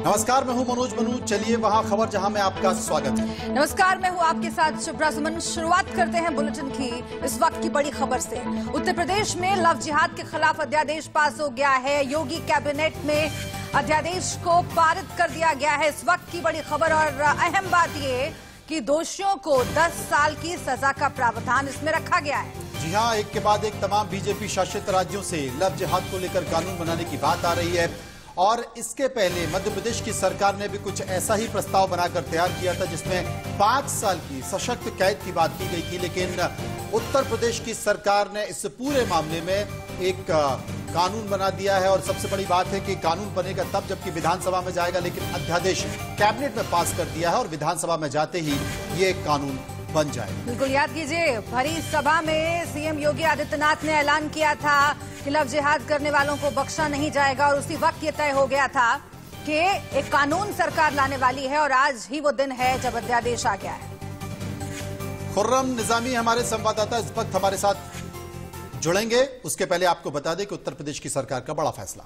नमस्कार, मैं हूं मनोज मनु। चलिए वहां खबर जहां में आपका स्वागत है। नमस्कार, मैं हूं आपके साथ शिप्रा सुमन। शुरुआत करते हैं बुलेटिन की इस वक्त की बड़ी खबर से। उत्तर प्रदेश में लव जिहाद के खिलाफ अध्यादेश पास हो गया है। योगी कैबिनेट में अध्यादेश को पारित कर दिया गया है। इस वक्त की बड़ी खबर और अहम बात ये कि दोषियों को 10 साल की सजा का प्रावधान इसमें रखा गया है। जी हां, एक के बाद एक तमाम बीजेपी शासित राज्यों से लव जिहाद को लेकर कानून बनाने की बात आ रही है और इसके पहले मध्य प्रदेश की सरकार ने भी कुछ ऐसा ही प्रस्ताव बनाकर तैयार किया था जिसमें 5 साल की सशक्त कैद की बात की गई थी। लेकिन उत्तर प्रदेश की सरकार ने इस पूरे मामले में एक कानून बना दिया है और सबसे बड़ी बात है कि कानून बनेगा तब जबकि विधानसभा में जाएगा, लेकिन अध्यादेश कैबिनेट में पास कर दिया है और विधानसभा में जाते ही ये कानून बन जाए। बिल्कुल याद कीजिए, भरी सभा में सीएम योगी आदित्यनाथ ने ऐलान किया था कि लव जिहाद करने वालों को बख्शा नहीं जाएगा और उसी वक्त ये तय हो गया था कि एक कानून सरकार लाने वाली है और आज ही वो दिन है जब अध्यादेश आ गया है। खुर्रम निजामी हमारे संवाददाता इस वक्त हमारे साथ जुड़ेंगे। उसके पहले आपको बता दें कि उत्तर प्रदेश की सरकार का बड़ा फैसला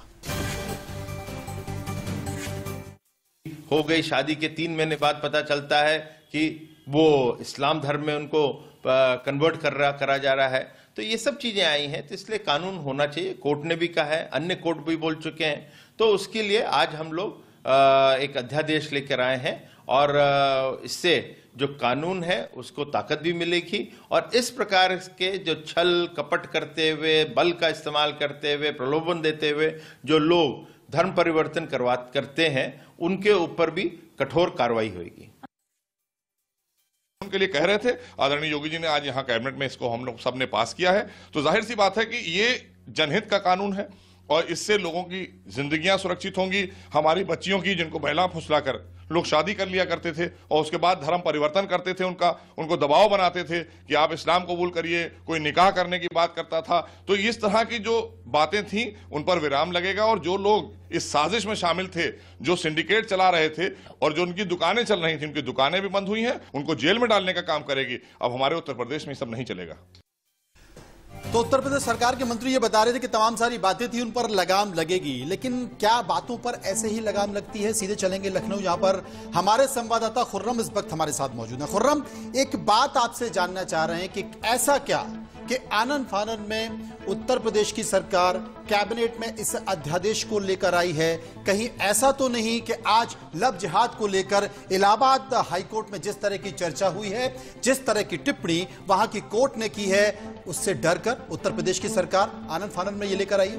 हो गई। शादी के 3 महीने बाद पता चलता है कि वो इस्लाम धर्म में उनको कन्वर्ट करा जा रहा है। तो ये सब चीजें आई हैं, तो इसलिए कानून होना चाहिए। कोर्ट ने भी कहा है, अन्य कोर्ट भी बोल चुके हैं। तो उसके लिए आज हम लोग एक अध्यादेश लेकर आए हैं और इससे जो कानून है उसको ताकत भी मिलेगी और इस प्रकार के जो छल कपट करते हुए, बल का इस्तेमाल करते हुए, प्रलोभन देते हुए जो लोग धर्म परिवर्तन करते हैं उनके ऊपर भी कठोर कार्रवाई होगी। के लिए कह रहे थे आदरणीय योगी जी ने आज यहाँ कैबिनेट में इसको हम लोग सब ने पास किया है। तो जाहिर सी बात है कि ये जनहित का कानून है और इससे लोगों की जिंदगियां सुरक्षित होंगी। हमारी बच्चियों की, जिनको बहला फुसला कर लोग शादी कर लिया करते थे और उसके बाद धर्म परिवर्तन करते थे, उनको दबाव बनाते थे कि आप इस्लाम कबूल करिए, कोई निकाह करने की बात करता था। तो इस तरह की जो बातें थी उन पर विराम लगेगा और जो लोग इस साजिश में शामिल थे, जो सिंडिकेट चला रहे थे और जो उनकी दुकानें चल रही थी, उनकी दुकानें भी बंद हुई हैं, उनको जेल में डालने का काम करेगी। अब हमारे उत्तर प्रदेश में सब नहीं चलेगा। तो उत्तर प्रदेश सरकार के मंत्री ये बता रहे थे कि तमाम सारी बातें थी उन पर लगाम लगेगी, लेकिन क्या बातों पर ऐसे ही लगाम लगती है? सीधे चलेंगे लखनऊ, जहां पर हमारे संवाददाता खुर्रम इस वक्त हमारे साथ मौजूद है। खुर्रम, एक बात आपसे जानना चाह रहे हैं कि ऐसा क्या कि आनन फानन में उत्तर प्रदेश की सरकार कैबिनेट में इस अध्यादेश को लेकर आई है? कहीं ऐसा तो नहीं कि आज लव जिहाद को लेकर इलाहाबाद हाईकोर्ट में जिस तरह की चर्चा हुई है, जिस तरह की टिप्पणी वहां की कोर्ट ने की है, उससे डरकर उत्तर प्रदेश की सरकार आनन फानन में ये लेकर आई है?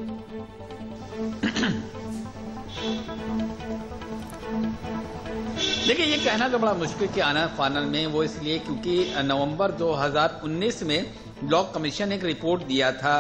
देखिए, ये कहना तो बड़ा मुश्किल कि आनन फानन में वो इसलिए क्योंकि नवंबर 2019 में लॉ कमीशन ने एक रिपोर्ट दिया था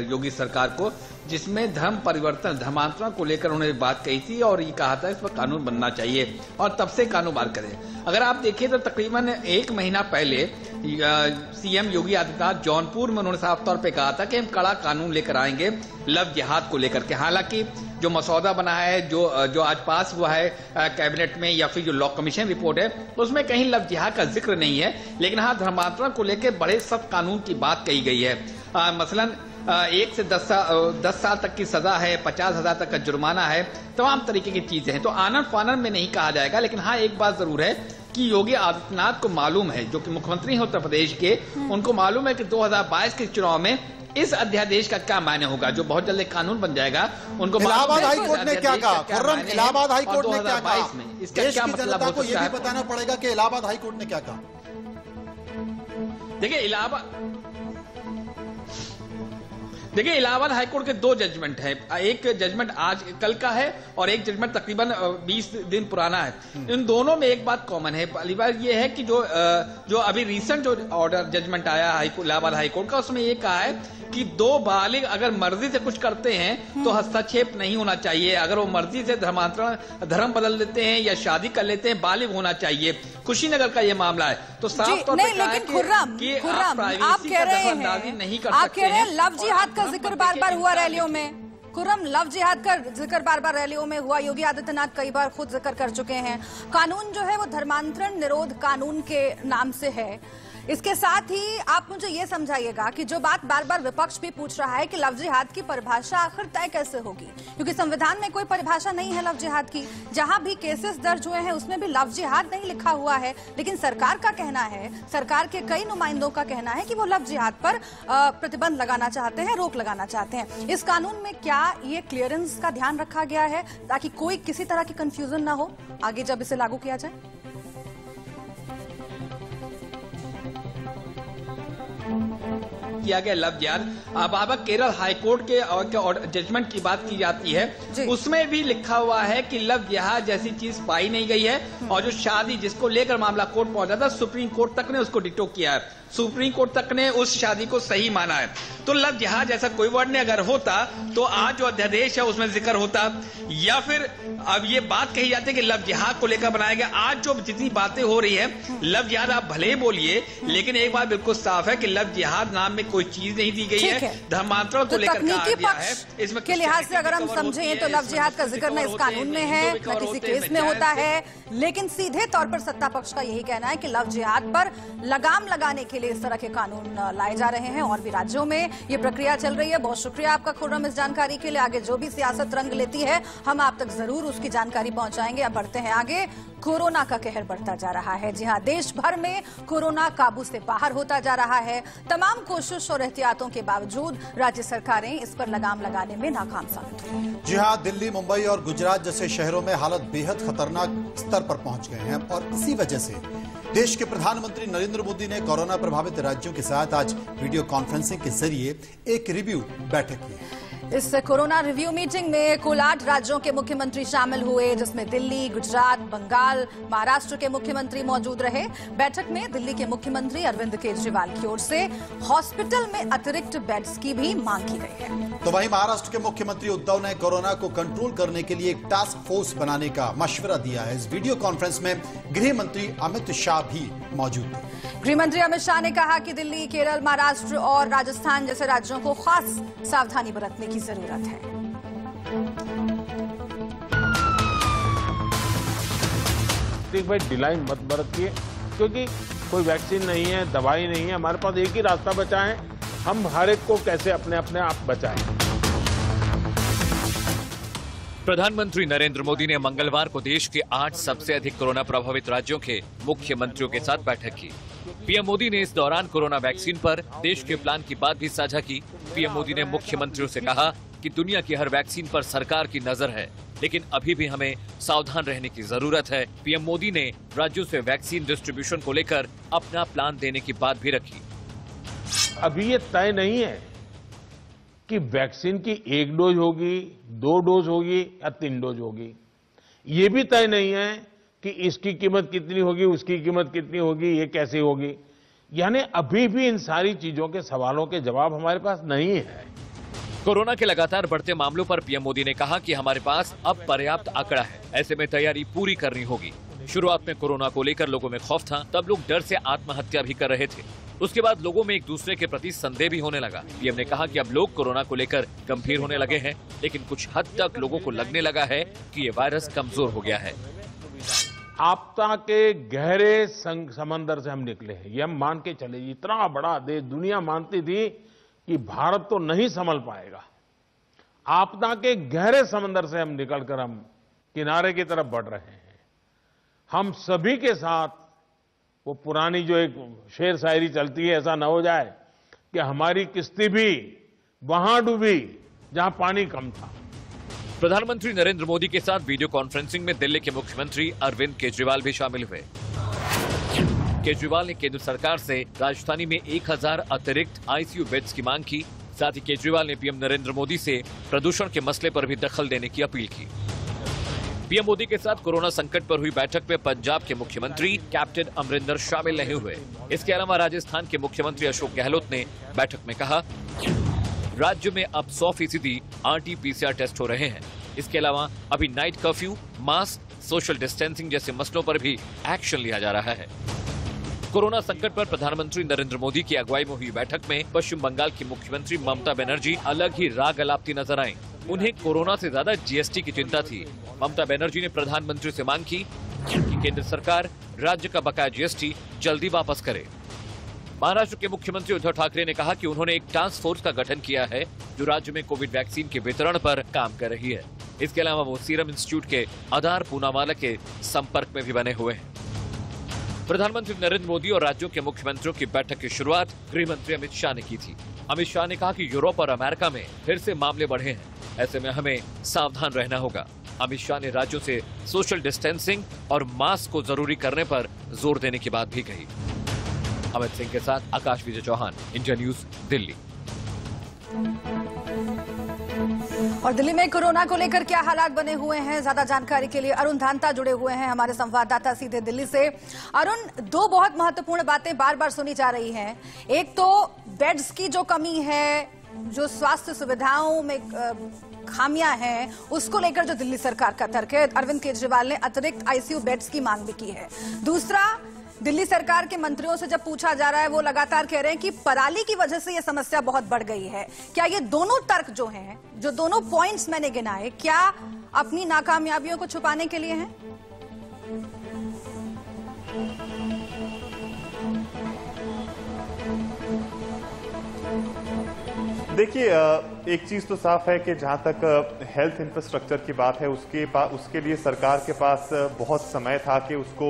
योगी सरकार को, जिसमें धर्म परिवर्तन, धर्मांतरण को लेकर उन्होंने बात कही थी और ये कहा था इस पर कानून बनना चाहिए और तब से कानून बाहर करें। अगर आप देखिए तो तकरीबन 1 महीना पहले सीएम योगी आदित्यनाथ जौनपुर में उन्होंने साफ तौर पे कहा था कि हम कड़ा कानून लेकर आएंगे लव जिहाद को लेकर के। हालांकि जो मसौदा बना है, जो आज पास हुआ है कैबिनेट में, या फिर जो लॉ कमीशन रिपोर्ट है, उसमें कहीं लव जिहाद का जिक्र नहीं है। लेकिन हाँ, धर्मांतरण को लेकर बड़े सख्त कानून की बात कही गई है। मसलन 1 से 10 साल तक की सजा है, 50,000 तक का जुर्माना है, तमाम तरीके की चीजें हैं। तो आनन फानन में नहीं कहा जाएगा। लेकिन हाँ, एक बात जरूर है कि योगी आदित्यनाथ को मालूम है, जो कि मुख्यमंत्री हैं उत्तर प्रदेश के, उनको मालूम है कि 2022 के चुनाव में इस अध्यादेश का क्या मायने होगा, जो बहुत जल्द कानून बन जाएगा। उनको इलाहाबाद हाईकोर्ट ने क्या कहा? इलाहाबाद हाईकोर्ट ने क्या कहा? इसका क्या मतलब को यह भी बताना पड़ेगा कि इलाहाबाद हाईकोर्ट ने क्या कहा। देखिए, इलाहाबाद हाईकोर्ट के 2 जजमेंट हैं। एक जजमेंट आज कल का है और एक जजमेंट तकरीबन 20 दिन पुराना है। इन दोनों में एक बात कॉमन है। पहली बात यह है कि जो अभी रिसेंट जो ऑर्डर जजमेंट आया इलाहाबाद हाईकोर्ट का, उसमें यह कहा है कि 2 बालिग अगर मर्जी से कुछ करते हैं तो हस्तक्षेप नहीं होना चाहिए। अगर वो मर्जी से धर्म बदल देते हैं या शादी कर लेते हैं, बालिग होना चाहिए। कुशीनगर का ये मामला है। तो साफ तौर पर लेकिन खुर्रम, आप कह रहे हैं, नहीं कर आप सकते कह रहे हैं लव जिहाद का जिक्र बार बार हुआ रैलियों में। खुर्रम, लव जिहाद का जिक्र बार बार रैलियों में हुआ। योगी आदित्यनाथ कई बार खुद जिक्र कर चुके हैं। कानून जो है वो धर्मांतरण निरोध कानून के नाम से है। इसके साथ ही आप मुझे ये समझाइएगा कि जो बात बार बार विपक्ष भी पूछ रहा है कि लव जिहाद की परिभाषा आखिर तय कैसे होगी, क्योंकि संविधान में कोई परिभाषा नहीं है लव जिहाद की। जहां भी केसेस दर्ज हुए हैं उसमें भी लव जिहाद नहीं लिखा हुआ है, लेकिन सरकार का कहना है, सरकार के कई नुमाइंदों का कहना है कि वो लव जिहाद पर प्रतिबंध लगाना चाहते हैं, रोक लगाना चाहते हैं। इस कानून में क्या ये क्लियरेंस का ध्यान रखा गया है ताकि कोई किसी तरह की कंफ्यूजन ना हो आगे जब इसे लागू किया जाए? किया गया लव जिहाद। अब केरल हाईकोर्ट के जजमेंट की बात की जाती है, उसमें भी लिखा हुआ है कि लव जिहाद जैसी चीज पाई नहीं गई है, और जो शादी जिसको लेकर मामला कोर्ट पहुंचा था, सुप्रीम कोर्ट तक ने उसको डिटो किया है, सुप्रीम कोर्ट तक ने उस शादी को सही माना है। तो लव जिहाद जैसा कोई वर्ड नहीं अगर होता तो आज जो अध्यादेश है उसमें जिक्र होता, या फिर अब ये बात कही जाती है कि लव जिहाद को लेकर बनाया गया। आज जो जितनी बातें हो रही है, लव जिहाद आप भले ही बोलिए, लेकिन एक बात बिल्कुल साफ है कि लव जिहाद नाम में कोई चीज नहीं दी गई है, धर्मांतरण को लेकर कहा गया है। इसमें के लिहाज से अगर हम समझें तो लव जिहाद का जिक्र न इस कानून में है, न किसी केस में होता है, लेकिन सीधे तौर पर सत्ता पक्ष का यही कहना है कि लव जिहाद पर लगाम लगाने के लिए इस तरह के कानून लाए जा रहे हैं और भी राज्यों में ये प्रक्रिया चल रही है। बहुत शुक्रिया आपका खुर्रम इस जानकारी के लिए। आगे जो भी सियासत रंग लेती है हम आप तक जरूर उसकी जानकारी पहुंचाएंगे। अब बढ़ते हैं आगे। कोरोना का कहर बढ़ता जा रहा है। जी हां, देश भर में कोरोना काबू से बाहर होता जा रहा है। तमाम कोशिश और एहतियातों के बावजूद राज्य सरकारें इस पर लगाम लगाने में नाकाम साबित हुई। जी हां, दिल्ली, मुंबई और गुजरात जैसे शहरों में हालत बेहद खतरनाक स्तर पर पहुंच गए हैं और इसी वजह से देश के प्रधानमंत्री नरेंद्र मोदी ने कोरोना प्रभावित राज्यों के साथ आज वीडियो कॉन्फ्रेंसिंग के जरिए एक रिव्यू बैठक की। इस कोरोना रिव्यू मीटिंग में कुल 8 राज्यों के मुख्यमंत्री शामिल हुए, जिसमें दिल्ली, गुजरात, बंगाल, महाराष्ट्र के मुख्यमंत्री मौजूद रहे। बैठक में दिल्ली के मुख्यमंत्री अरविंद केजरीवाल की ओर से हॉस्पिटल में अतिरिक्त बेड्स की भी मांग की गई है। तो वहीं महाराष्ट्र के मुख्यमंत्री उद्धव ने कोरोना को कंट्रोल करने के लिए एक टास्क फोर्स बनाने का मशवरा दिया है। इस वीडियो कॉन्फ्रेंस में गृह मंत्री अमित शाह भी मौजूद थे। गृह मंत्री अमित शाह ने कहा कि दिल्ली, केरल, महाराष्ट्र और राजस्थान जैसे राज्यों को खास सावधानी बरतने की जरूरत है। भाई ढिलाई मत बरतिए, क्योंकि कोई वैक्सीन नहीं है, दवाई नहीं है, हमारे पास एक ही रास्ता बचा है, हम हर एक को कैसे अपने आप बचाएं। प्रधानमंत्री नरेंद्र मोदी ने मंगलवार को देश के 8 सबसे अधिक कोरोना प्रभावित राज्यों के मुख्यमंत्रियों के साथ बैठक की। पीएम मोदी ने इस दौरान कोरोना वैक्सीन पर देश के प्लान की बात भी साझा की। पीएम मोदी ने मुख्यमंत्रियों से कहा कि दुनिया की हर वैक्सीन पर सरकार की नजर है, लेकिन अभी भी हमें सावधान रहने की जरूरत है। पीएम मोदी ने राज्यों से वैक्सीन डिस्ट्रीब्यूशन को लेकर अपना प्लान देने की बात भी रखी। अभी ये तय नहीं है कि वैक्सीन की 1 डोज होगी, 2 डोज होगी या 3 डोज होगी। ये भी तय नहीं है कि इसकी कीमत कितनी होगी, उसकी कीमत कितनी होगी, ये कैसे होगी। यानी अभी भी इन सारी चीजों के सवालों के जवाब हमारे पास नहीं है। कोरोना के लगातार बढ़ते मामलों पर पीएम मोदी ने कहा कि हमारे पास अब पर्याप्त आंकड़ा है, ऐसे में तैयारी पूरी करनी होगी। शुरुआत में कोरोना को लेकर लोगों में खौफ था, तब लोग डर से आत्महत्या भी कर रहे थे। उसके बाद लोगों में एक दूसरे के प्रति संदेह भी होने लगा। पीएम ने कहा कि अब लोग कोरोना को लेकर गंभीर होने लगे हैं, लेकिन कुछ हद तक लोगों को लगने लगा है कि ये वायरस कमजोर हो गया है। आपदा के गहरे समंदर से हम निकले हैं, ये हम मान के चले। इतना बड़ा देश, दुनिया मानती थी कि भारत तो नहीं संभल पाएगा। आपदा के गहरे समंदर से हम निकलकर हम किनारे की तरफ बढ़ रहे हैं। हम सभी के साथ वो पुरानी जो एक शेर शायरी चलती है, ऐसा न हो जाए कि हमारी किश्ती भी वहां डूबी जहां पानी कम था। प्रधानमंत्री नरेंद्र मोदी के साथ वीडियो कॉन्फ्रेंसिंग में दिल्ली के मुख्यमंत्री अरविंद केजरीवाल भी शामिल हुए। केजरीवाल ने केंद्र सरकार से राजधानी में 1000 अतिरिक्त आईसीयू बेड्स की मांग की। साथ ही केजरीवाल ने पीएम नरेंद्र मोदी से प्रदूषण के मसले पर भी दखल देने की अपील की। पीएम मोदी के साथ कोरोना संकट पर हुई बैठक में पंजाब के मुख्यमंत्री कैप्टन अमरिंदर शामिल नहीं हुए। इसके अलावा राजस्थान के मुख्यमंत्री अशोक गहलोत ने बैठक में कहा, राज्य में अब 100% RT-PCR टेस्ट हो रहे हैं। इसके अलावा अभी night curfew, mask, social distancing जैसे मसलों पर भी एक्शन लिया जा रहा है। कोरोना संकट पर प्रधानमंत्री नरेंद्र मोदी की अगुवाई में हुई बैठक में पश्चिम बंगाल की मुख्यमंत्री ममता बनर्जी अलग ही राग अलापती नजर आईं। उन्हें कोरोना से ज्यादा जीएसटी की चिंता थी। ममता बनर्जी ने प्रधानमंत्री से मांग की कि केंद्र सरकार राज्य का बकाया जीएसटी जल्दी वापस करे। महाराष्ट्र के मुख्यमंत्री उद्धव ठाकरे ने कहा कि उन्होंने एक टास्क फोर्स का गठन किया है जो राज्य में कोविड वैक्सीन के वितरण पर काम कर रही है। इसके अलावा वो सीरम इंस्टीट्यूट के आधार पूनावाला के संपर्क में भी बने हुए हैं। प्रधानमंत्री नरेंद्र मोदी और राज्यों के मुख्यमंत्रियों की बैठक की शुरुआत गृह मंत्री अमित शाह ने की थी। अमित शाह ने कहा कि यूरोप और अमेरिका में फिर से मामले बढ़े हैं, ऐसे में हमें सावधान रहना होगा। अमित शाह ने राज्यों से सोशल डिस्टेंसिंग और मास्क को जरूरी करने पर जोर देने की बात भी कही। अमित सिंह के साथ आकाश विजय चौहान, इंडिया न्यूज, दिल्ली। और दिल्ली में कोरोना को लेकर क्या हालात बने हुए हैं, ज्यादा जानकारी के लिए अरुण धांता जुड़े हुए हैं हमारे संवाददाता सीधे दिल्ली से। अरुण, दो बहुत महत्वपूर्ण बातें बार बार सुनी जा रही हैं। एक तो बेड्स की जो कमी है, जो स्वास्थ्य सुविधाओं में खामियां हैं, उसको लेकर जो दिल्ली सरकार का तर्क है। अरविंद केजरीवाल ने अतिरिक्त आईसीयू बेड्स की मांग भी की है। दूसरा, दिल्ली सरकार के मंत्रियों से जब पूछा जा रहा है, वो लगातार कह रहे हैं कि पराली की वजह से ये समस्या बहुत बढ़ गई है। क्या ये दोनों तर्क जो हैं, जो दोनों पॉइंट्स मैंने गिनाए, क्या अपनी नाकामयाबियों को छुपाने के लिए हैं? देखिए, एक चीज़ तो साफ है कि जहाँ तक हेल्थ इंफ्रास्ट्रक्चर की बात है, उसके लिए सरकार के पास बहुत समय था कि उसको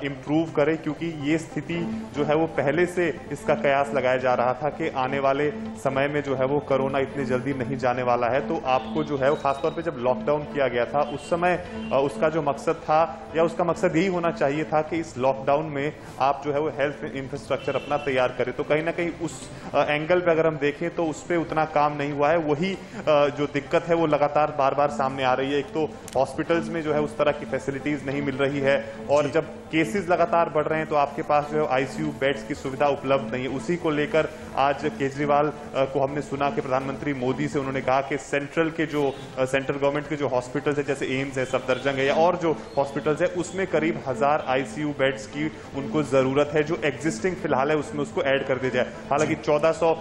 इम्प्रूव करे, क्योंकि ये स्थिति जो है वो पहले से इसका कयास लगाया जा रहा था कि आने वाले समय में जो है वो कोरोना इतनी जल्दी नहीं जाने वाला है। तो आपको जो है वो खासतौर पे जब लॉकडाउन किया गया था उस समय उसका जो मकसद था, या उसका मकसद यही होना चाहिए था कि इस लॉकडाउन में आप जो है वो हेल्थ इंफ्रास्ट्रक्चर अपना तैयार करें। तो कहीं ना कहीं उस एंगल पे अगर हम देखें तो उस पर उतना काम नहीं हुआ है। वही जो दिक्कत है वो लगातार बार बार सामने आ रही है। एक तो हॉस्पिटल्स में जो है उस तरह की फैसिलिटीज नहीं मिल रही है, और जब केसेस लगातार बढ़ रहे हैं तो आपके पास जो है आईसीयू बेड्स की सुविधा उपलब्ध नहीं है। उसी को लेकर आज केजरीवाल को हमने सुना कि प्रधानमंत्री मोदी से उन्होंने कहा कि सेंट्रल गवर्नमेंट के जो हॉस्पिटल्स है, जैसे एम्स है, सफदरजंग है, या और जो हॉस्पिटल्स है, उसमें करीब 1000 आईसीयू बेड्स की उनको जरूरत है। जो एग्जिस्टिंग फिलहाल है उसमें उसको ऐड कर दिया जाए। हालांकि 1400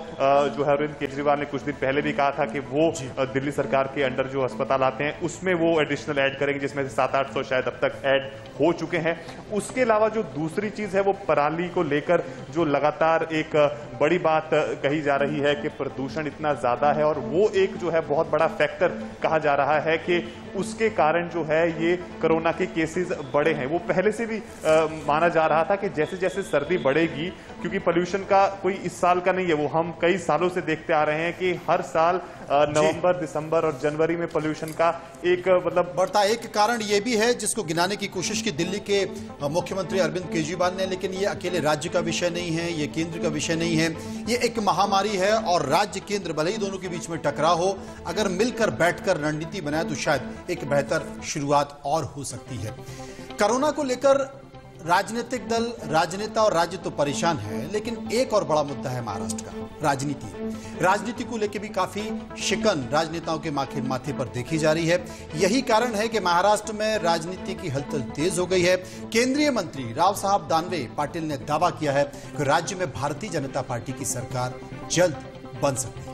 जो है अरविंद केजरीवाल ने कुछ दिन पहले भी कहा था कि वो दिल्ली सरकार के अंडर जो अस्पताल आते हैं उसमें वो एडिशनल ऐड करेंगे, जिसमें से 700-800 शायद अब तक ऐड हो चुके हैं। उसके अलावा जो दूसरी चीज है वो पराली को लेकर जो लगातार एक बड़ी बात कही जा रही है कि प्रदूषण इतना ज्यादा है, और वो एक जो है बहुत बड़ा फैक्टर कहा जा रहा है कि उसके कारण जो है ये कोरोना के केसेस बढ़े हैं। वो पहले से भी माना जा रहा था कि जैसे जैसे सर्दी बढ़ेगी, क्योंकि पोल्यूशन का कोई इस साल का नहीं है, वो हम कई सालों से देखते आ रहे हैं कि हर साल नवंबर, दिसंबर और जनवरी में पोल्यूशन का एक मतलब बढ़ता। एक कारण ये भी है जिसको गिनाने की कोशिश की दिल्ली के मुख्यमंत्री अरविंद केजरीवाल ने, लेकिन ये अकेले राज्य का विषय नहीं है, ये केंद्र का विषय नहीं है, ये एक महामारी है। और राज्य केंद्र भले ही दोनों के बीच में टकराव हो, अगर मिलकर बैठकर रणनीति बनाए तो शायद एक बेहतर शुरुआत और हो सकती है। कोरोना को लेकर राजनीतिक दल, राजनेता और राज्य तो परेशान है, लेकिन एक और बड़ा मुद्दा है महाराष्ट्र का, राजनीति। राजनीति को लेकर भी काफी शिकन राजनेताओं के माथे पर देखी जा रही है। यही कारण है कि महाराष्ट्र में राजनीति की हलचल तेज हो गई है। केंद्रीय मंत्री राव साहब दानवे पाटिल ने दावा किया है कि राज्य में भारतीय जनता पार्टी की सरकार जल्द बन सकती है।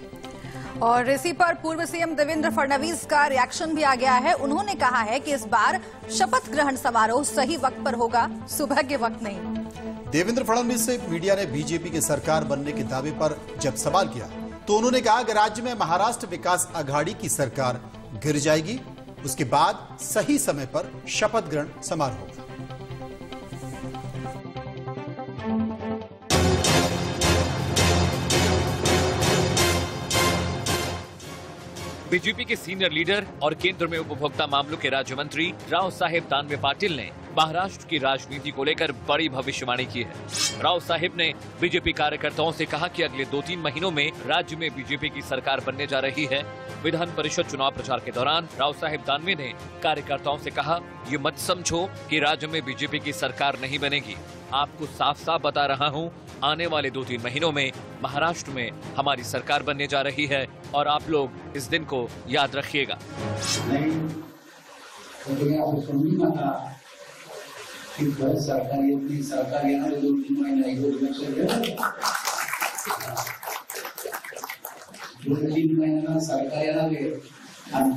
और इसी पर पूर्व सीएम देवेंद्र फडणवीस का रिएक्शन भी आ गया है। उन्होंने कहा है कि इस बार शपथ ग्रहण समारोह सही वक्त पर होगा, सुबह के वक्त नहीं। देवेंद्र फडणवीस से मीडिया ने बीजेपी की सरकार बनने के दावे पर जब सवाल किया तो उन्होंने कहा कि राज्य में महाराष्ट्र विकास आघाड़ी की सरकार गिर जाएगी, उसके बाद सही समय पर शपथ ग्रहण समारोह होगा। बीजेपी के सीनियर लीडर और केंद्र में उपभोक्ता मामलों के राज्य मंत्री राव साहेब दानवे पाटिल ने महाराष्ट्र की राजनीति को लेकर बड़ी भविष्यवाणी की है। राव साहेब ने बीजेपी कार्यकर्ताओं से कहा कि अगले 2-3 महीनों में राज्य में बीजेपी की सरकार बनने जा रही है। विधान परिषद चुनाव प्रचार के दौरान राव साहेब दानवे ने कार्यकर्ताओं से कहा, ये मत समझो कि राज्य में बीजेपी की सरकार नहीं बनेगी। आपको साफ साफ बता रहा हूँ, आने वाले 2-3 महीनों में महाराष्ट्र में हमारी सरकार बनने जा रही है और आप लोग इस दिन को याद रखिएगा।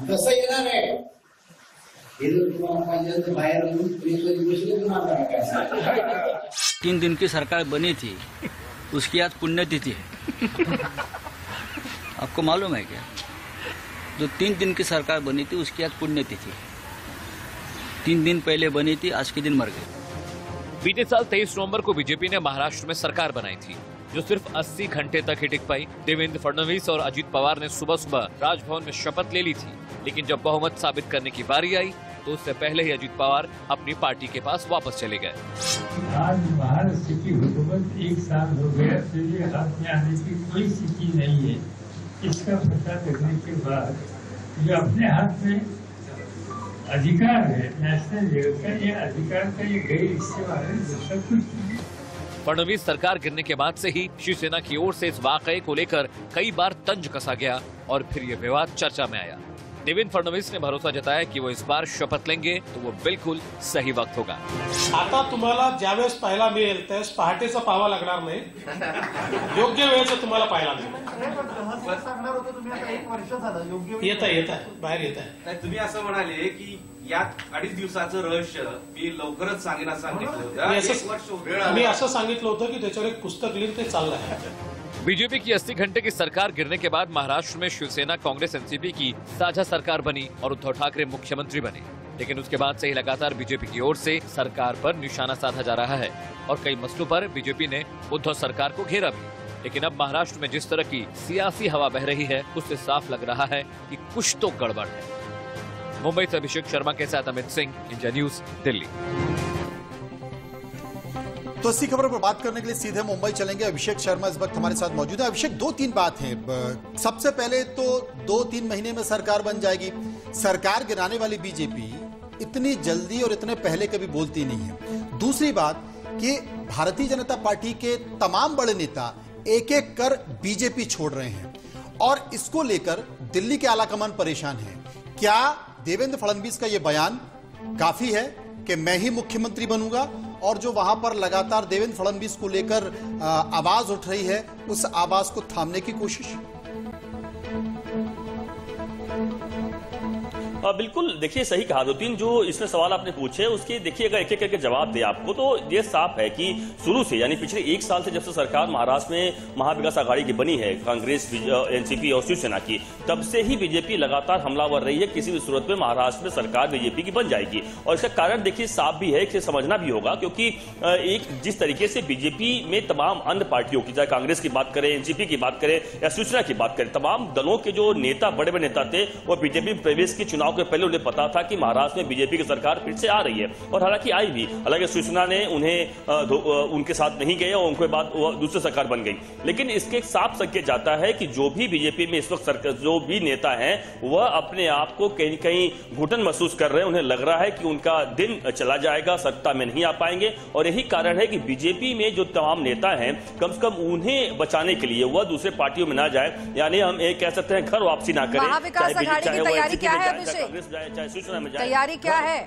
कसं येणार आहे हे जर तुम्हाला पाहिजे तर बाहेर येऊन 3 दिन की सरकार बनी थी, उसकी आज पुण्यतिथि है। आपको मालूम है क्या? जो 3 दिन की सरकार बनी थी उसकी आज पुण्यतिथि है। 3 दिन पहले बनी थी, आज के दिन मर गई। बीते साल 23 नवंबर को बीजेपी ने महाराष्ट्र में सरकार बनाई थी, जो सिर्फ 80 घंटे तक ही टिक पाई। देवेंद्र फडणवीस और अजित पवार ने सुबह सुबह राजभवन में शपथ ले ली थी, लेकिन जब बहुमत साबित करने की बारी आई तो उससे पहले ही अजित पवार अपनी पार्टी के पास वापस चले गए। आज महाराष्ट्र की हुकूमत 1 साल हो गया, फिर हाथ में आने की कोई स्थिति नहीं है। इसका पता लगने के बाद जो अपने हाथ में अधिकार है नेशनल लेवल का, ये अधिकार का ये गैर इस्तेमाल है, दूसरा कुछ नहीं। फडणवीस सरकार गिरने के बाद से ही शिवसेना की ओर से इस वाकये को लेकर कई बार तंज कसा गया और फिर ये विवाद चर्चा में आया। देवेंद्र फडणवीस ने भरोसा जताया कि वो इस बार शपथ लेंगे तो वो बिल्कुल सही वक्त होगा। आता तुम्हाला ज्यावेळेस पाहायला मिळेल त्यावेळेस पहाटेचा पाहावा लागणार नाही, योग्य वेळेचं तुम्हाला पाहायला मिळेल। येत आहे बाहेर येत आहे। तुम्ही असं म्हणाले की यात 2.5 दिवसाचं रहस्य मी लवकरच सांगेन असं सांगितलं होतं। मी असं सांगितलं होतं की त्याच्यावर एक पुस्तक लिहिलं ते चाललं आहे। बीजेपी की 80 घंटे की सरकार गिरने के बाद महाराष्ट्र में शिवसेना, कांग्रेस, एनसीपी की साझा सरकार बनी और उद्धव ठाकरे मुख्यमंत्री बने। लेकिन उसके बाद से ही लगातार बीजेपी की ओर से सरकार पर निशाना साधा जा रहा है और कई मसलों पर बीजेपी ने उद्धव सरकार को घेरा भी। लेकिन अब महाराष्ट्र में जिस तरह की सियासी हवा बह रही है, उससे साफ लग रहा है कि कुछ तो गड़बड़ है। मुंबई से अभिषेक शर्मा के साथ अमित सिंह, इंडिया न्यूज, दिल्ली। तो इसी खबर पर बात करने के लिए सीधे मुंबई चलेंगे। अभिषेक शर्मा इस वक्त हमारे साथ मौजूद है। अभिषेक, 2-3 बात है। सबसे पहले तो 2-3 महीने में सरकार बन जाएगी। सरकार गिराने वाली बीजेपी इतनी जल्दी और इतने पहले कभी बोलती नहीं है। दूसरी बात कि भारतीय जनता पार्टी के तमाम बड़े नेता एक एक कर बीजेपी छोड़ रहे हैं और इसको लेकर दिल्ली के आलाकमान परेशान है। क्या देवेंद्र फडणवीस का यह बयान काफी है कि मैं ही मुख्यमंत्री बनूंगा, और जो वहां पर लगातार देवेंद्र फडणवीस को लेकर आवाज उठ रही है, उस आवाज को थामने की कोशिश? बिल्कुल, देखिए सही कहा। 2-3 जो इसमें सवाल आपने पूछे उसके देखिए अगर एक एक करके जवाब दे आपको तो ये साफ है कि शुरू से यानी पिछले 1 साल से जब से सरकार महाराष्ट्र में महाविकास आघाड़ी की बनी है, कांग्रेस, एनसीपी और शिवसेना की, तब से ही बीजेपी लगातार हमलावर रही है। किसी भी सूरत में महाराष्ट्र में सरकार बीजेपी की बन जाएगी और इसका कारण देखिए साफ भी है, इसे समझना भी होगा, क्योंकि एक जिस तरीके से बीजेपी में तमाम अन्य पार्टियों की, चाहे कांग्रेस की बात करें, एनसीपी की बात करें या शिवसेना की बात करें, तमाम दलों के जो नेता, बड़े बड़े नेता थे, वो बीजेपी में प्रवेश की चुनाव के पहले उन्हें पता था कि महाराष्ट्र में बीजेपी की सरकार फिर से आ रही है और हालांकि आई भी। हालांकि शिवसेना ने उन्हें उनके साथ नहीं गए और उनके बाद दूसरी सरकार बन गई। लेकिन इसके एक साफ संकेत जाता है कि जो भी बीजेपी में इस वक्त जो भी नेता हैं वह अपने आप को कहीं कहीं घुटन महसूस कर रहे हैं। उन्हें लग रहा है कि उनका दिन चला जाएगा, सत्ता में नहीं आ पाएंगे और यही कारण है कि बीजेपी में जो तमाम नेता हैं कम से कम उन्हें बचाने के लिए वह दूसरे पार्टियों में ना जाए, यानी हम एक कह सकते हैं घर वापसी ना करें। महाविकास आघाड़ी की तैयारी क्या है अभिषेक? तैयारी क्या है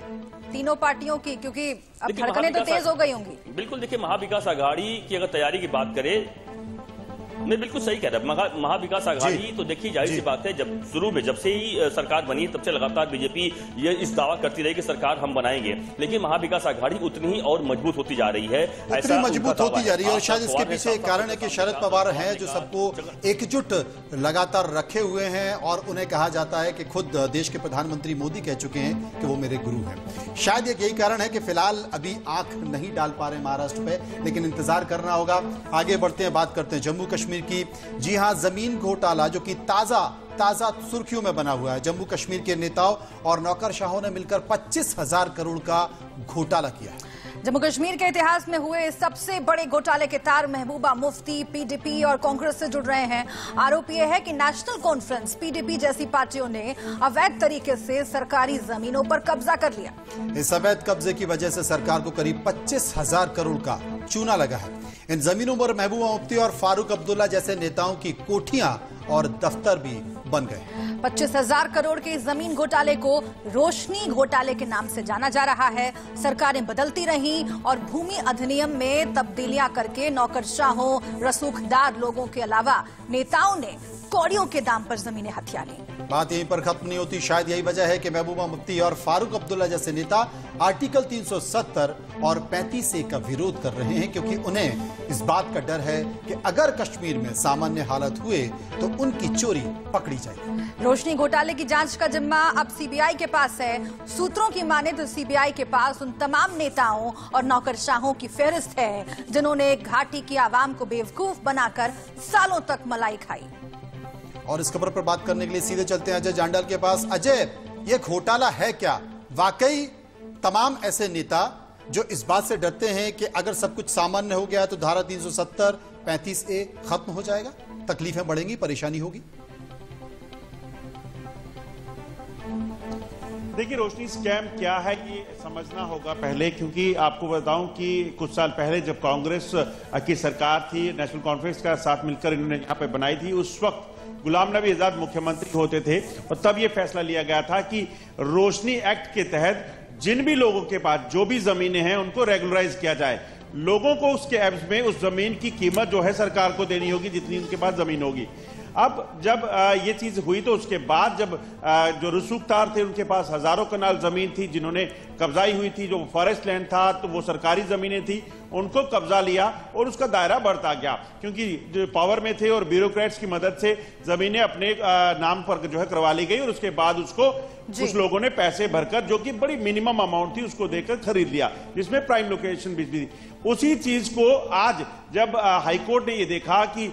तीनों पार्टियों की, क्योंकि अब धड़कनें तो तेज हो गई होंगी। बिल्कुल, देखिए महाविकास आघाड़ी की अगर तैयारी की बात करें, मैं बिल्कुल सही कह रहा हूं। महाविकास आघाड़ी तो देखिए जाहिर सी बात है, जब शुरू में जब से ही सरकार बनी तब से लगातार बीजेपी ये इस दावा करती रही कि सरकार हम बनाएंगे, लेकिन महाविकास आघाड़ी उतनी ही और मजबूत होती जा रही है, ऐसा मजबूत होती जा रही है। और शायद इसके पीछे एक कारण है कि शरद पवार हैं जो सबको एकजुट लगातार रखे हुए हैं और उन्हें कहा जाता है कि खुद देश के प्रधानमंत्री मोदी कह चुके हैं कि वो मेरे गुरु हैं। शायद यही कारण है कि फिलहाल अभी आंख नहीं डाल पा रहे महाराष्ट्र पे, लेकिन इंतजार करना होगा। आगे बढ़ते हैं, बात करते हैं जम्मू कश्मीर की। जी हां, जमीन घोटाला जो कि ताजा सुर्खियों में बना हुआ है। जम्मू कश्मीर के नेताओं और नौकरशाहों ने मिलकर 25,000 करोड़ का घोटाला किया है। जम्मू कश्मीर के इतिहास में हुए सबसे बड़े घोटाले के तार महबूबा मुफ्ती, पीडीपी और कांग्रेस से जुड़ रहे हैं। आरोप यह है कि नेशनल कॉन्फ्रेंस, पीडीपी जैसी पार्टियों ने अवैध तरीके से सरकारी जमीनों पर कब्जा कर लिया। इस अवैध कब्जे की वजह से सरकार को करीब 25,000 करोड़ का चूना लगा है। इन जमीनों पर महबूबा मुफ्ती और फारूक अब्दुल्ला जैसे नेताओं की कोठियां और दफ्तर भी बन गए। 25,000 करोड़ के जमीन घोटाले को रोशनी घोटाले के नाम से जाना जा रहा है। सरकारें बदलती रहीं और भूमि अधिनियम में तब्दीलियां करके नौकरशाहों, रसूखदार लोगों के अलावा नेताओं ने कौड़ियों के दाम पर जमीनें हथिया ली। बात यहीं पर खत्म नहीं होती। शायद यही वजह है कि महबूबा मुफ्ती और फारूक अब्दुल्ला जैसे नेता आर्टिकल 370 और 35A का विरोध कर रहे हैं, क्योंकि उन्हें इस बात का डर है कि अगर कश्मीर में सामान्य हालात हुए तो उनकी चोरी पकड़ी जाएगी। रोशनी घोटाले की जांच का जिम्मा अब सीबीआई के पास है। सूत्रों की माने तो सीबीआई के पास उन तमाम नेताओं और नौकरशाहों की फेहरिस्त है जिन्होंने घाटी की आवाम को बेवकूफ बनाकर सालों तक मलाई खाई। और इस खबर पर बात करने के लिए सीधे चलते हैं अजय जांडाल के पास। अजय, ये घोटाला है क्या? वाकई तमाम ऐसे नेता जो इस बात से डरते हैं कि अगर सब कुछ सामान्य हो गया तो धारा 370 35A खत्म हो जाएगा, तकलीफें बढ़ेंगी, परेशानी होगी? देखिए रोशनी, स्कैम क्या है ये समझना होगा पहले, क्योंकि आपको बताऊं कि कुछ साल पहले जब कांग्रेस की सरकार थी, नेशनल कॉन्फ्रेंस का साथ मिलकर इन्होंने यहाँ पे बनाई थी, उस वक्त गुलाम नबी आजाद मुख्यमंत्री होते थे और तब ये फैसला लिया गया था कि रोशनी एक्ट के तहत जिन भी लोगों के पास जो भी जमीनें हैं उनको रेगुलराइज किया जाए। लोगों को उसके एवज में उस जमीन की कीमत जो है सरकार को देनी होगी जितनी उनके पास जमीन होगी। अब जब ये चीज हुई तो उसके बाद जब जो रसूखदार थे उनके पास हजारों कनाल जमीन थी जिन्होंने कब्जाई हुई थी, जो फॉरेस्ट लैंड था तो वो सरकारी जमीनें थी, उनको कब्जा लिया और उसका दायरा बढ़ता गया, क्योंकि जो पावर में थे और ब्यूरोक्रेट्स की मदद से जमीनें अपने नाम पर जो है करवा ली गई और उसके बाद उसको कुछ लोगों ने पैसे भरकर, जो कि बड़ी मिनिमम अमाउंट थी, उसको देकर खरीद लिया, जिसमें प्राइम लोकेशन भी थी। उसी चीज को आज जब हाईकोर्ट ने ये देखा कि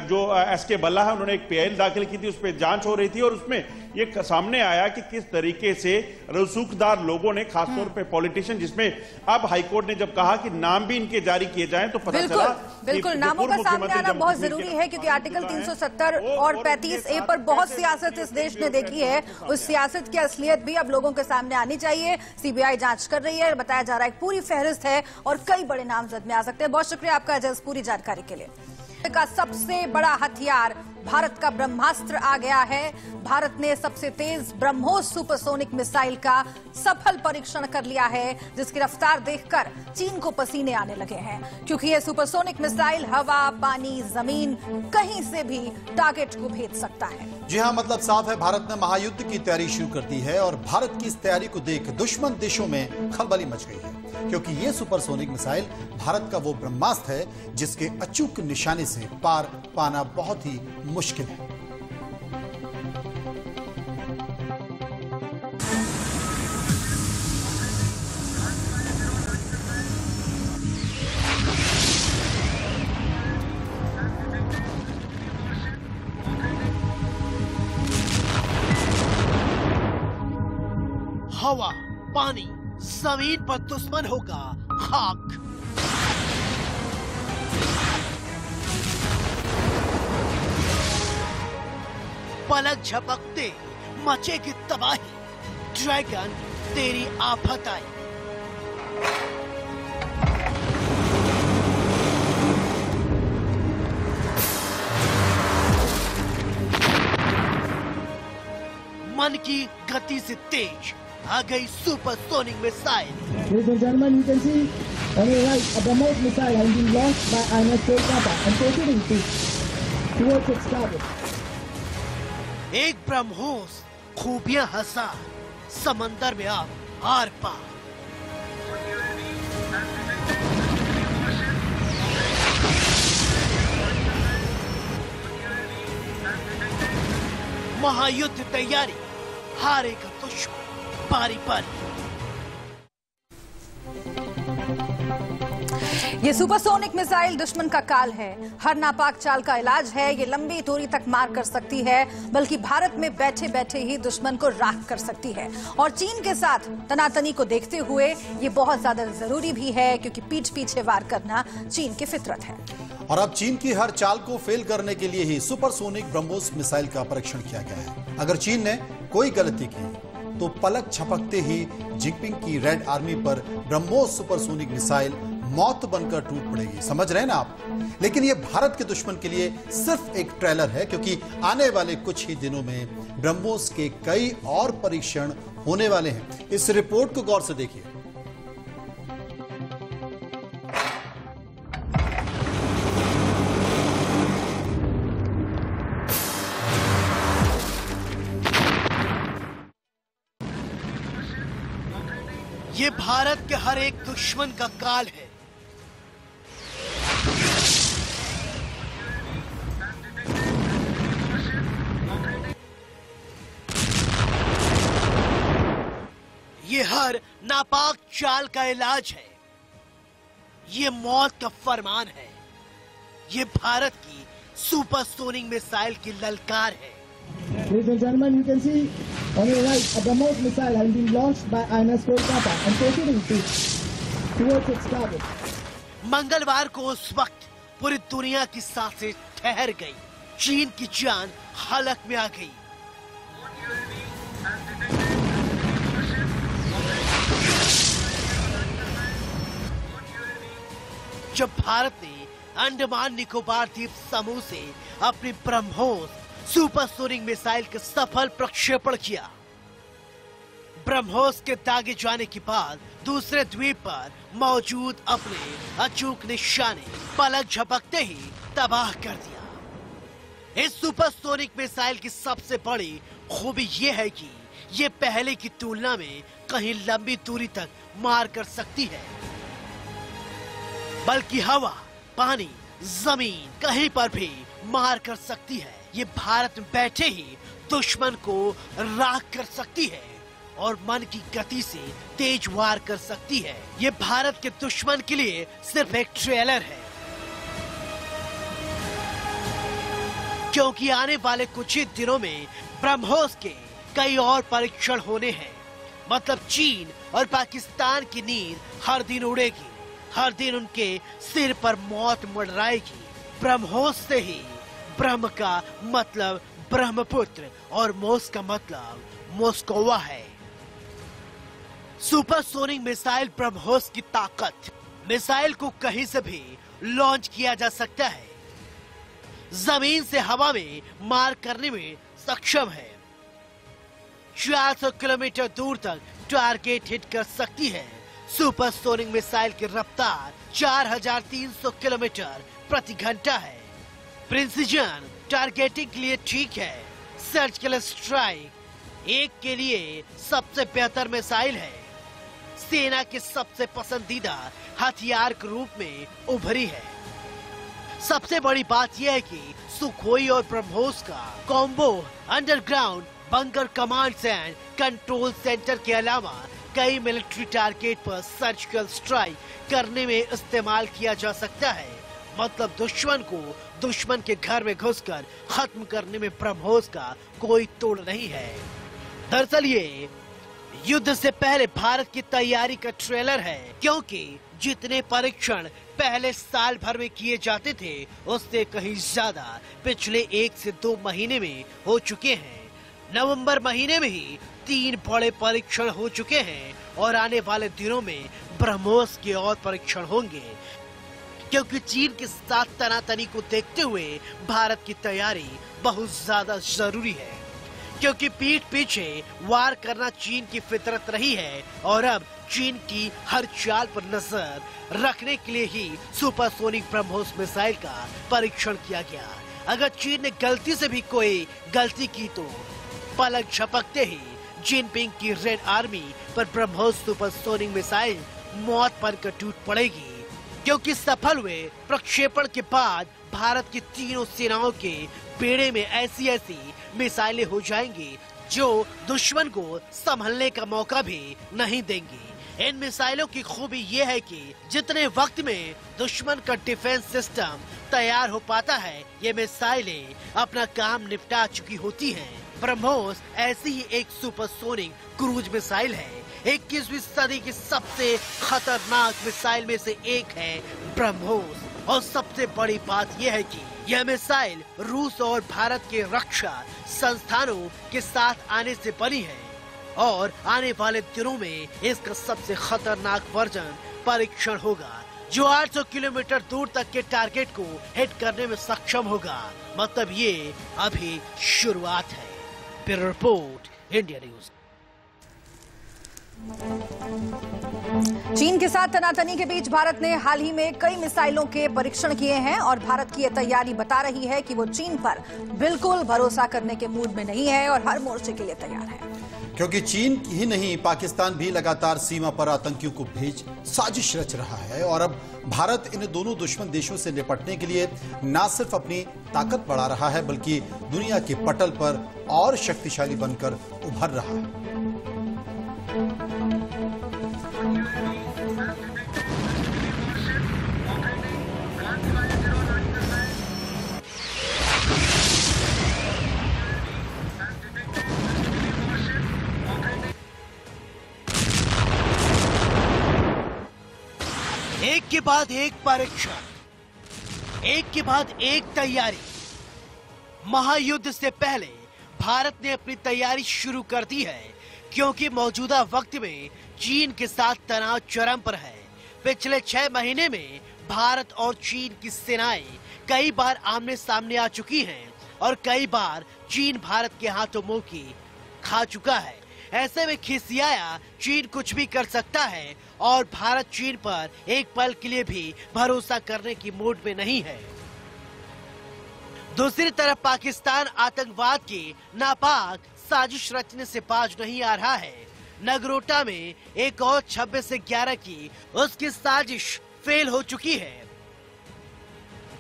जो एसके बल्ला है उन्होंने एक पीआईएल दाखिल की थी, उस पर जांच हो रही थी और उसमें ये सामने आया कि किस तरीके से रसूखदार लोगों ने, खासतौर पे पॉलिटिशियन, जिसमें अब हाईकोर्ट ने जब कहा कि नाम भी इनके जारी किए जाएं तो पता चला बिल्कुल नामों का सामने आना बहुत जरूरी है, क्योंकि आर्टिकल 370 और 35A पर बहुत सियासत इस देश ने देखी है। उस सियासत की असलियत भी अब लोगों के सामने आनी चाहिए। सीबीआई जांच कर रही है, बताया जा रहा है पूरी फहरिस्त है और कई बड़े नामजद में आ सकते हैं। बहुत शुक्रिया आपका अजय इस पूरी जानकारी के लिए। का सबसे बड़ा हथियार भारत का ब्रह्मास्त्र आ गया है। भारत ने सबसे तेज ब्रह्मोस सुपरसोनिक मिसाइल का सफल परीक्षण कर लिया है, जिसकी रफ्तार देखकर चीन को पसीने आने लगे हैं, क्योंकि यह सुपरसोनिक मिसाइल हवा, पानी, जमीन कहीं से भी टारगेट को भेज सकता है। जी हां, मतलब साफ है, भारत ने महायुद्ध की तैयारी शुरू कर दी है और भारत की इस तैयारी को देख दुश्मन देशों में खलबली मच गई है, क्योंकि यह सुपरसोनिक मिसाइल भारत का वो ब्रह्मास्त्र है जिसके अचूक निशाने से पार पाना बहुत ही मुश्किल है। हवा, पानी, जमीन पर दुश्मन होगा खाक। पलक झपकते मचेगी तबाही, ड्रैगन तेरी आफत आई। मन की गति से तेज आ गई supersonic missile. Ladies and gentlemen, you can see on your right a BrahMos missile has been launched by INS Kolkata and proceeding towards its target. एक ब्रह्मोस, खूबियां हजार, समंदर में आप आर पार। महायुद्ध तैयारी, हारेगा दुश्मन पारी पारी। ये सुपरसोनिक मिसाइल दुश्मन का काल है, हर नापाक चाल का इलाज है। ये लंबी दूरी तक मार कर सकती है, बल्कि भारत में बैठे बैठे ही दुश्मन को राख कर सकती है। और चीन के साथ तनातनी को देखते हुए ये बहुत ज्यादा जरूरी भी है, क्योंकि पीठ पीछे वार करना चीन की फितरत है। और अब चीन की हर चाल को फेल करने के लिए ही सुपरसोनिक ब्रह्मोस मिसाइल का परीक्षण किया गया है। अगर चीन ने कोई गलती की तो पलक झपकते ही जिनपिंग की रेड आर्मी पर ब्रह्मोस सुपरसोनिक मिसाइल मौत बनकर टूट पड़ेगी। समझ रहे हैं ना आप? लेकिन यह भारत के दुश्मन के लिए सिर्फ एक ट्रेलर है, क्योंकि आने वाले कुछ ही दिनों में ब्रह्मोस के कई और परीक्षण होने वाले हैं। इस रिपोर्ट को गौर से देखिए। ये भारत के हर एक दुश्मन का काल है। ये हर नापाक चाल का इलाज है। ये मौत का फरमान है। ये भारत की सुपरसोनिक मिसाइल की ललकार है। Ladies and gentlemen, you can see on your right a BrahMos missile has been launched by INS Kolkata and proceeding towards its target. मंगलवार को उस वक्त पूरी दुनिया की सांसें ठहर गई। चीन की जान हलक में आ गई। जब भारत ने अंडमान निकोबार द्वीप समूह से अपनी ब्रह्मोस सुपरसोनिक मिसाइल का सफल प्रक्षेपण किया। ब्रह्मोस के दागे जाने के बाद दूसरे द्वीप पर मौजूद अपने अचूक निशाने पलक झपकते ही तबाह कर दिया। इस सुपरसोनिक मिसाइल की सबसे बड़ी खूबी यह है कि ये पहले की तुलना में कहीं लंबी दूरी तक मार कर सकती है, बल्कि हवा, पानी, जमीन कहीं पर भी मार कर सकती है। ये भारत में बैठे ही दुश्मन को राख कर सकती है और मन की गति से तेज वार कर सकती है। ये भारत के दुश्मन के लिए सिर्फ एक ट्रेलर है, क्योंकि आने वाले कुछ ही दिनों में ब्रह्मोस के कई और परीक्षण होने हैं। मतलब चीन और पाकिस्तान की नींद हर दिन उड़ेगी, हर दिन उनके सिर पर मौत मंडराएगी। ब्रह्मोस से ही ब्रह्म का मतलब ब्रह्मपुत्र और मोस का मतलब मोस्कोवा है। सुपरसोनिक मिसाइल ब्रह्मोस की ताकत, मिसाइल को कहीं से भी लॉन्च किया जा सकता है, जमीन से हवा में मार करने में सक्षम है, 400 किलोमीटर दूर तक टारगेट हिट कर सकती है। सुपरसोनिक मिसाइल की रफ्तार 4300 किलोमीटर प्रति घंटा है। प्रिसिजन टारगेटिंग के लिए ठीक है। सर्जिकल स्ट्राइक एक के लिए सबसे बेहतर मिसाइल है। सेना के सबसे पसंदीदा हथियार के रूप में उभरी है। सबसे बड़ी बात यह है कि सुखोई और ब्रह्मोस का combo underground bunker command and control centre के अलावा कई मिलिट्री टारगेट पर सर्जिकल स्ट्राइक करने में इस्तेमाल किया जा सकता है। मतलब दुश्मन को दुश्मन के घर में घुसकर खत्म करने में ब्रह्मोस का कोई तोड़ नहीं है। दरअसल ये युद्ध से पहले भारत की तैयारी का ट्रेलर है, क्योंकि जितने परीक्षण पहले साल भर में किए जाते थे उससे कहीं ज्यादा पिछले 1 से 2 महीने में हो चुके हैं। नवंबर महीने में ही 3 बड़े परीक्षण हो चुके हैं और आने वाले दिनों में ब्रह्मोस के और परीक्षण होंगे, क्योंकि चीन के साथ तनातनी को देखते हुए भारत की तैयारी बहुत ज्यादा जरूरी है। क्योंकि पीठ पीछे वार करना चीन की फितरत रही है और अब चीन की हर चाल पर नजर रखने के लिए ही सुपरसोनिक ब्रह्मोस मिसाइल का परीक्षण किया गया। अगर चीन ने गलती से भी कोई गलती की तो पलक झपकते ही जिनपिंग की रेड आर्मी पर ब्रह्मोस सुपरसोनिक मिसाइल मौत बनकर टूट पड़ेगी, क्योंकि सफल हुए प्रक्षेपण के बाद भारत की तीनों सेनाओं के बेड़े में ऐसी ऐसी मिसाइलें हो जाएंगी जो दुश्मन को संभलने का मौका भी नहीं देंगी। इन मिसाइलों की खूबी ये है कि जितने वक्त में दुश्मन का डिफेंस सिस्टम तैयार हो पाता है, ये मिसाइलें अपना काम निपटा चुकी होती हैं। ब्रह्मोस ऐसी ही एक सुपरसोनिक क्रूज मिसाइल है। 21वीं सदी की सबसे खतरनाक मिसाइल में से एक है ब्रह्मोस। और सबसे बड़ी बात यह है कि यह मिसाइल रूस और भारत के रक्षा संस्थानों के साथ आने से बनी है और आने वाले दिनों में इसका सबसे खतरनाक वर्जन परीक्षण होगा, जो 800 किलोमीटर दूर तक के टारगेट को हिट करने में सक्षम होगा। मतलब ये अभी शुरुआत है। Bureau report, India news. चीन के साथ तनातनी के बीच भारत ने हाल ही में कई मिसाइलों के परीक्षण किए हैं और भारत की यह तैयारी बता रही है कि वो चीन पर बिल्कुल भरोसा करने के मूड में नहीं है और हर मोर्चे के लिए तैयार है। क्योंकि चीन ही नहीं, पाकिस्तान भी लगातार सीमा पर आतंकियों को भेज साजिश रच रहा है और अब भारत इन दोनों दुश्मन देशों से निपटने के लिए न सिर्फ अपनी ताकत बढ़ा रहा है बल्कि दुनिया के पटल पर और शक्तिशाली बनकर उभर रहा है। एक के बाद एक परीक्षण, एक के बाद एक तैयारी। महायुद्ध से पहले भारत ने अपनी तैयारी शुरू कर दी है क्योंकि मौजूदा वक्त में चीन के साथ तनाव चरम पर है। पिछले 6 महीने में भारत और चीन की सेनाएं कई बार आमने सामने आ चुकी हैं और कई बार चीन भारत के हाथों मुंह की खा चुका है। ऐसे में खिसियाया चीन कुछ भी कर सकता है और भारत चीन पर एक पल के लिए भी भरोसा करने की मूड में नहीं है। दूसरी तरफ पाकिस्तान आतंकवाद की नापाक साजिश रचने से बाज नहीं आ रहा है। नगरोटा में एक और 26/11 की उसकी साजिश फेल हो चुकी है।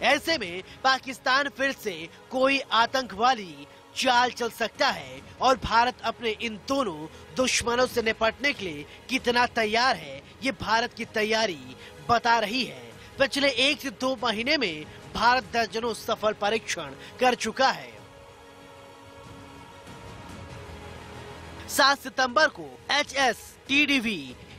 ऐसे में पाकिस्तान फिर से कोई आतंकवादी चाल चल सकता है और भारत अपने इन दोनों दुश्मनों से निपटने के लिए कितना तैयार है, ये भारत की तैयारी बता रही है। पिछले 1 से 2 महीने में भारत दर्जनों सफल परीक्षण कर चुका है। 7 सितंबर को HSTDV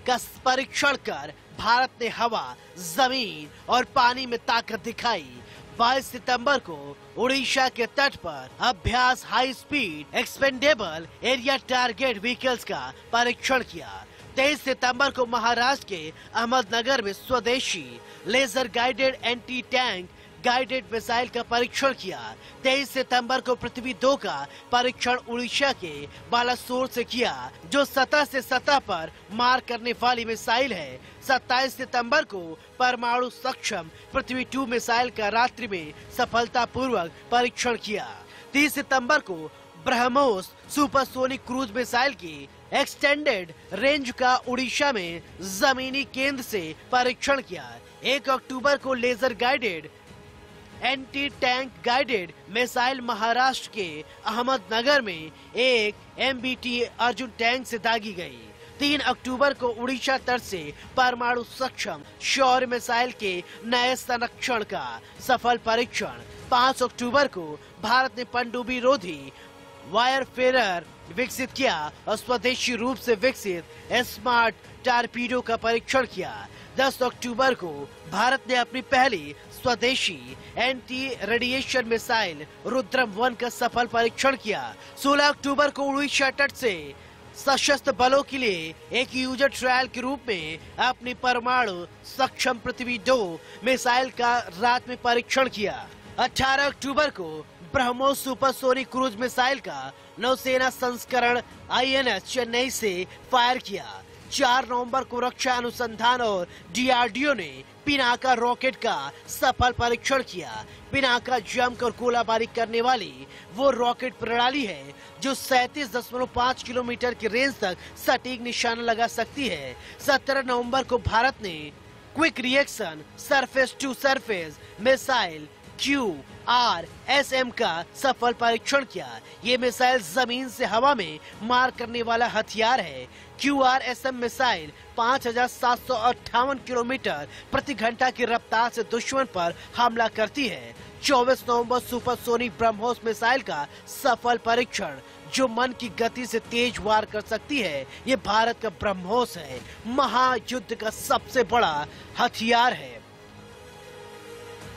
का परीक्षण कर भारत ने हवा, जमीन और पानी में ताकत दिखाई। 22 सितंबर को उड़ीसा के तट पर अभ्यास high speed expendable aerial target vehicles का परीक्षण किया। 23 सितंबर को महाराष्ट्र के अहमदनगर में स्वदेशी laser guided anti tank guided missile का परीक्षण किया। 23 सितंबर को पृथ्वी 2 का परीक्षण उड़ीसा के बालासोर से किया, जो सतह से सतह पर मार करने वाली मिसाइल है। 27 सितंबर को परमाणु सक्षम पृथ्वी 2 मिसाइल का रात्रि में सफलतापूर्वक परीक्षण किया। 30 सितंबर को ब्रह्मोस सुपरसोनिक क्रूज मिसाइल की एक्सटेंडेड रेंज का उड़ीसा में जमीनी केंद्र से परीक्षण किया। 1 अक्टूबर को laser guided anti tank guided missile Maharashtra के अहमदनगर में एक MBT अर्जुन टैंक से दागी गई। 3 अक्टूबर को उड़ीसा तट से परमाणु सक्षम शौर्य मिसाइल के नए संरक्षण का सफल परीक्षण। 5 अक्टूबर को भारत ने पनडुब्बी रोधी वायरफेयर विकसित किया और स्वदेशी रूप से विकसित स्मार्ट टारपीडो का परीक्षण किया। 10 अक्टूबर को भारत ने अपनी पहली स्वदेशी एंटी रेडिएशन मिसाइल रुद्रम 1 का सफल परीक्षण किया। 16 अक्टूबर को उड़ीसा तट से सशस्त्र बलों के लिए एक यूजर ट्रायल के रूप में अपनी परमाणु सक्षम पृथ्वी 2 मिसाइल का रात में परीक्षण किया। 18 अक्टूबर को ब्रह्मोस सुपरसोनिक क्रूज मिसाइल का नौसेना संस्करण INS चेन्नई से फायर किया। 4 नवंबर को रक्षा अनुसंधान और DRDO ने पिनाका रॉकेट का सफल परीक्षण किया। पिनाका जमकर गोलाबारी करने वाली वो रॉकेट प्रणाली है जो 37.5 किलोमीटर की रेंज तक सटीक निशाना लगा सकती है। 17 नवंबर को भारत ने quick reaction surface to surface missile QRSM का सफल परीक्षण किया। ये मिसाइल जमीन से हवा में मार करने वाला हथियार है। QRSM मिसाइल 5758 किलोमीटर प्रति घंटा की रफ्तार से दुश्मन पर हमला करती है। 24 नवंबर सुपरसोनिक ब्रह्मोस मिसाइल का सफल परीक्षण, जो मन की गति से तेज वार कर सकती है। ये भारत का ब्रह्मोस है, महायुद्ध का सबसे बड़ा हथियार है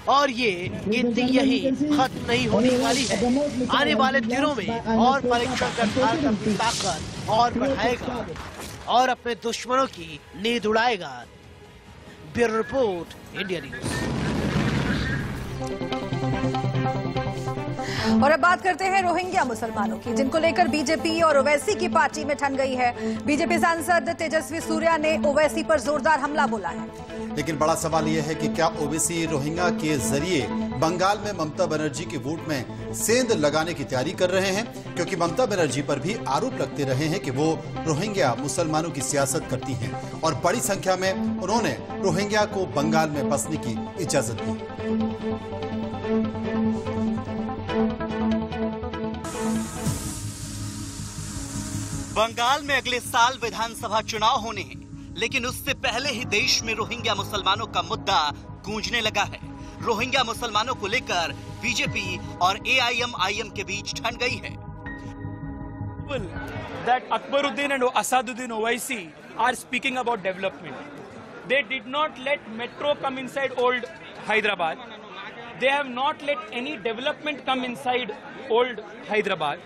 और ये गिनती यही खत्म नहीं होने वाली है। आने वाले दिनों में और परीक्षण कर भारत अपनी ताकत और बढ़ाएगा और अपने दुश्मनों की नींद उड़ाएगा। Bureau report, India news. और अब बात करते हैं रोहिंग्या मुसलमानों की, जिनको लेकर बीजेपी और ओवैसी की पार्टी में ठन गई है। बीजेपी सांसद तेजस्वी सूर्या ने ओवैसी पर जोरदार हमला बोला है। लेकिन बड़ा सवाल यह है कि क्या ओवैसी रोहिंग्या के जरिए बंगाल में ममता बनर्जी के वोट में सेंध लगाने की तैयारी कर रहे हैं, क्योंकि ममता बनर्जी पर भी आरोप लगते रहे हैं कि वो रोहिंग्या मुसलमानों की सियासत करती हैं और बड़ी संख्या में उन्होंने रोहिंग्या को बंगाल में बसने की इजाजत दी। बंगाल में अगले साल विधानसभा चुनाव होने हैं, लेकिन उससे पहले ही देश में रोहिंग्या मुसलमानों का मुद्दा गूंजने लगा है। रोहिंग्या मुसलमानों को लेकर बीजेपी और AIMIM के बीच ठन गई है। That Akbaruddin and Asaduddin Owaisi are speaking about development. They did not let metro come inside old Hyderabad. They have not let any development come inside old Hyderabad.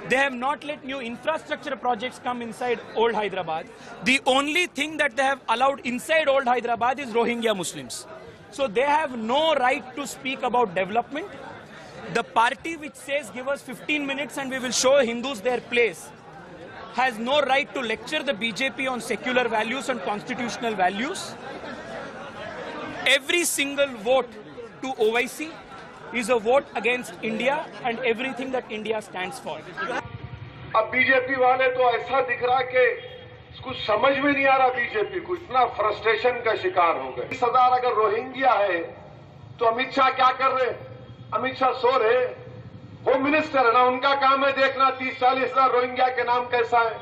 They have not let new infrastructure projects come inside old Hyderabad. The only thing that they have allowed inside old Hyderabad is Rohingya Muslims. So they have no right to speak about development. The party which says give us 15 minutes and we will show Hindus their place has no right to lecture the BJP on secular values and constitutional values. Every single vote to OIC is a vote against India and everything that India stands for. अब BJP वाले तो ऐसा दिख रहा कि कुछ समझ में नहीं आ रहा, बीजेपी को इतना फ्रस्ट्रेशन का शिकार हो गए। 20,000 अगर रोहिंग्या है तो अमित शाह क्या कर रहे? अमित शाह सो रहे, होम मिनिस्टर है ना, उनका काम है देखना 30-40,000 रोहिंग्या के नाम कैसा है।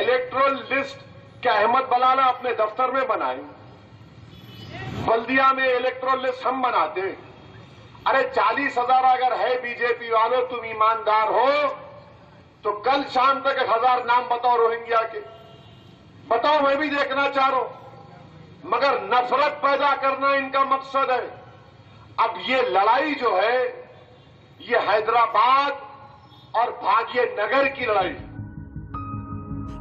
इलेक्ट्रोल लिस्ट क्या अहमद बलाला अपने दफ्तर में बनाए? बल्दिया में इलेक्ट्रोल लिस्ट हम बनाते। अरे 40,000 अगर है बीजेपी वालों, तुम ईमानदार हो तो कल शाम तक 1,000 नाम बताओ रोहिंग्या के, बताओ, मैं भी देखना चाह रहा हूं। मगर नफरत पैदा करना इनका मकसद है। अब ये लड़ाई जो है ये हैदराबाद और भाग्यनगर की लड़ाई।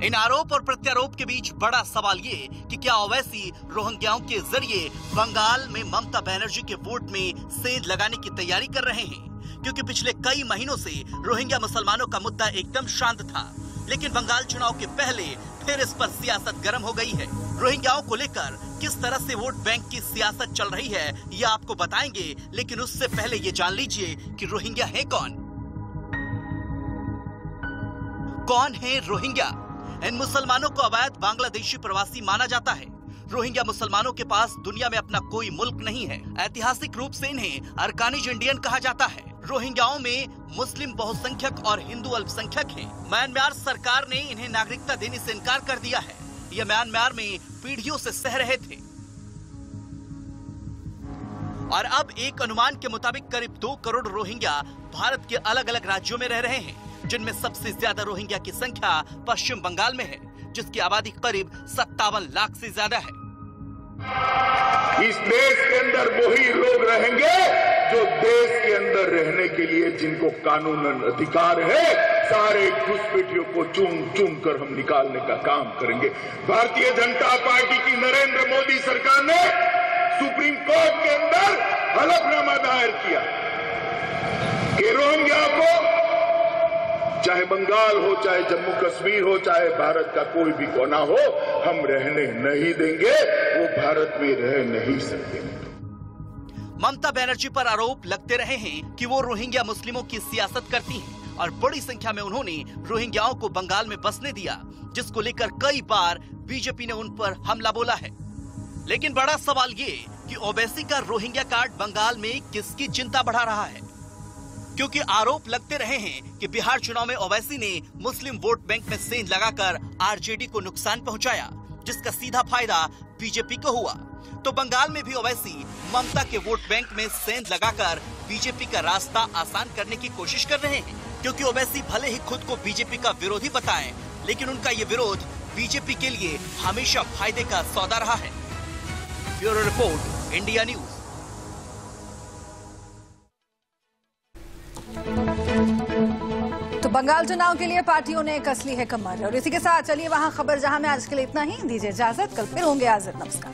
इन आरोप और प्रत्यारोप के बीच बड़ा सवाल ये कि क्या ओवैसी रोहिंग्याओं के जरिए बंगाल में ममता बनर्जी के वोट में सेंध लगाने की तैयारी कर रहे हैं, क्योंकि पिछले कई महीनों से रोहिंग्या मुसलमानों का मुद्दा एकदम शांत था, लेकिन बंगाल चुनाव के पहले फिर इस पर सियासत गर्म हो गई है। रोहिंग्याओं को लेकर किस तरह से वोट बैंक की सियासत चल रही है ये आपको बताएंगे, लेकिन उससे पहले ये जान लीजिए कि रोहिंग्या है कौन। कौन है रोहिंग्या? इन मुसलमानों को अवैध बांग्लादेशी प्रवासी माना जाता है। रोहिंग्या मुसलमानों के पास दुनिया में अपना कोई मुल्क नहीं है। ऐतिहासिक रूप से इन्हें अरकानीज इंडियन कहा जाता है। रोहिंग्याओं में मुस्लिम बहुसंख्यक और हिंदू अल्पसंख्यक हैं। म्यांमार सरकार ने इन्हें नागरिकता देने से इनकार कर दिया है। ये म्यांमार में पीढ़ियों से सह रहे थे और अब एक अनुमान के मुताबिक करीब 2 करोड़ रोहिंग्या भारत के अलग अलग राज्यों में रह रहे हैं, जिनमें सबसे ज्यादा रोहिंग्या की संख्या पश्चिम बंगाल में है, जिसकी आबादी करीब 57 लाख से ज्यादा है। इस देश के अंदर वही लोग रहेंगे जो देश के अंदर रहने के लिए जिनको कानूनन अधिकार है, सारे घुसपैठियों को चुन चुन कर हम निकालने का काम करेंगे। भारतीय जनता पार्टी की नरेंद्र मोदी सरकार ने सुप्रीम कोर्ट के अंदर हलफनामा दायर किया कि रोहिंग्या को चाहे बंगाल हो, चाहे जम्मू कश्मीर हो, चाहे भारत का कोई भी कोना हो, हम रहने नहीं देंगे, वो भारत में रह नहीं सकते। ममता बनर्जी पर आरोप लगते रहे हैं कि वो रोहिंग्या मुस्लिमों की सियासत करती हैं और बड़ी संख्या में उन्होंने रोहिंग्याओं को बंगाल में बसने दिया, जिसको लेकर कई बार बीजेपी ने उन पर हमला बोला है। लेकिन बड़ा सवाल ये कि ओवैसी का रोहिंग्या कार्ड बंगाल में किसकी चिंता बढ़ा रहा है, क्योंकि आरोप लगते रहे हैं कि बिहार चुनाव में ओवैसी ने मुस्लिम वोट बैंक में सेंध लगाकर आरजेडी को नुकसान पहुंचाया, जिसका सीधा फायदा बीजेपी को हुआ। तो बंगाल में भी ओवैसी ममता के वोट बैंक में सेंध लगाकर बीजेपी का रास्ता आसान करने की कोशिश कर रहे हैं, क्योंकि ओवैसी भले ही खुद को बीजेपी का विरोधी बताएं, लेकिन उनका ये विरोध बीजेपी के लिए हमेशा फायदे का सौदा रहा है। Bureau report, India news. तो बंगाल चुनाव के लिए पार्टियों ने कसली है कमर, और इसी के साथ चलिए वहां खबर जहां में आज के लिए इतना ही। दीजिए इजाजत, कल फिर होंगे हाजिर। नमस्कार।